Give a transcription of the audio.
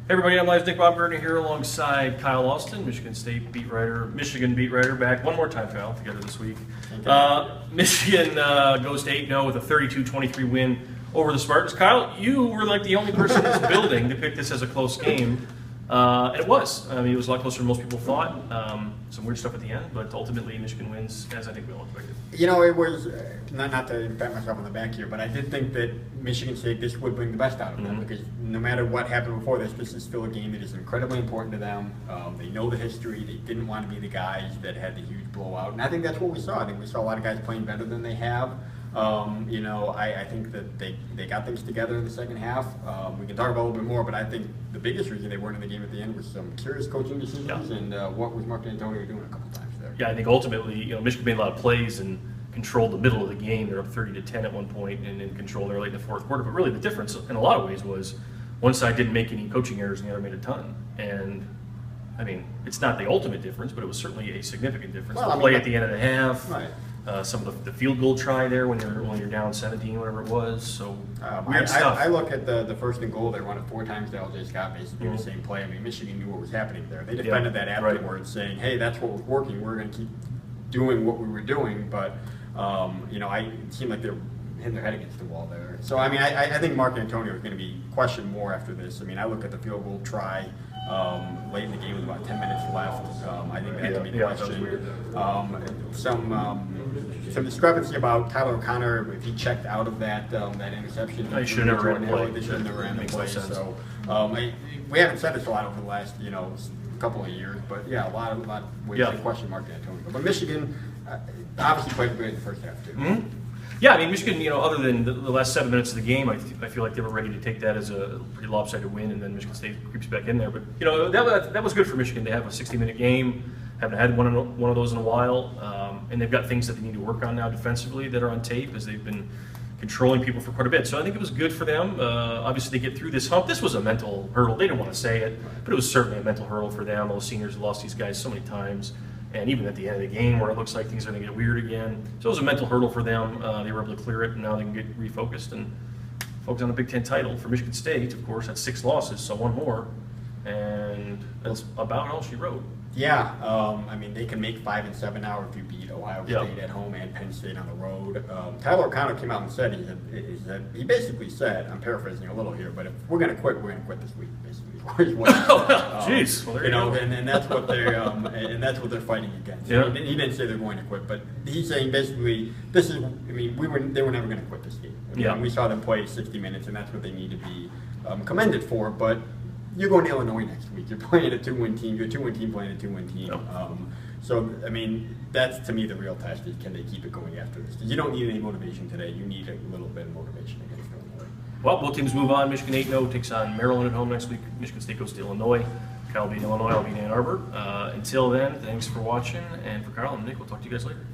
Hey everybody, I'm MLive's Nick Baumgartner here alongside Kyle Austin, Michigan beat writer back one more time, Kyle, together this week. Michigan goes to 8-0 with a 32-23 win over the Spartans. Kyle, you were like the only person in this building to pick this as a close game. And it was. I mean, it was a lot closer than most people thought. Some weird stuff at the end, but ultimately Michigan wins, as I think we all expected. You know, it was, not to pat myself on the back here, but I did think that Michigan State, this would bring the best out of them, because no matter what happened before this is still a game that is incredibly important to them. They know the history. They didn't want to be the guys that had the huge blowout. And I think that's what we saw. I think we saw a lot of guys playing better than they have. You know, I think that they got things together in the second half. We can talk about a little bit more, but I think the biggest reason they weren't in the game at the end was some curious coaching decisions and what was Mark D'Antonio doing a couple times there. Yeah, I think ultimately, you know, Michigan made a lot of plays and controlled the middle of the game. They're up 30-10 at one point and in control there late in the fourth quarter. But really the difference in a lot of ways was one side didn't make any coaching errors and the other made a ton. And I mean, it's not the ultimate difference, but it was certainly a significant difference. Well, the play at the end of the half. Right. Some of the field goal try there when you're down 17, whatever it was. So weird stuff. I look at the first and goal. They run it 4 times to L.J. Scott, basically the same play. I mean, Michigan knew what was happening there. They defended that afterwards, saying, "Hey, that's what was working. We're going to keep doing what we were doing." But you know, it seemed like they were hitting their head against the wall there. So I mean, I think Mark D'Antonio is going to be questioned more after this. I mean, I look at the field goal try. Late in the game with about 10 minutes left. I think that had to be questioned. Some discrepancy about Tyler O'Connor, if he checked out of that interception. He should have never ran the play. They should have never ran the play. No sense. So we haven't said this a lot over the last couple of years, but yeah, a lot of ways to question Mark D'Antonio. But Michigan obviously played great in the first half too. Yeah, I mean, Michigan, you know, other than the last 7 minutes of the game, I feel like they were ready to take that as a pretty lopsided win, and then Michigan State creeps back in there. But, you know, that was good for Michigan. They have a 60-minute game, haven't had one of those in a while, and they've got things that they need to work on now defensively that are on tape as they've been controlling people for quite a bit. So I think it was good for them. Obviously, they get through this hump. This was a mental hurdle. They didn't want to say it, but it was certainly a mental hurdle for them. Those seniors have lost these guys so many times. And even at the end of the game where it looks like things are going to get weird again. So it was a mental hurdle for them. They were able to clear it, and now they can get refocused and focus on the Big Ten title. For Michigan State, of course, that's 6 losses, so one more. And that's about all she wrote. Yeah, I mean, they can make 5 and 7 now if you beat Ohio State at home and Penn State on the road. Tyler O'Connor came out and said, he basically said, I'm paraphrasing a little here, but if we're going to quit, we're going to quit this week, basically. Jeez, well, there you go. And that's what they're fighting against. Yeah. He didn't say they're going to quit, but he's saying basically, they were never going to quit this game. I mean, we saw them play 60 minutes, and that's what they need to be commended for, but you're going to Illinois next week. You're playing a 2-win team. You're a 2-win team playing a 2-win team. Yep. So, I mean, that's to me the real test is can they keep it going after this? Because you don't need any motivation today. You need a little bit of motivation against Illinois. Well, both teams move on. Michigan 8-0 takes on Maryland at home next week. Michigan State goes to Illinois. Kyle will be in Illinois. I'll be in Ann Arbor. Until then, thanks for watching. And for Kyle and Nick, we'll talk to you guys later.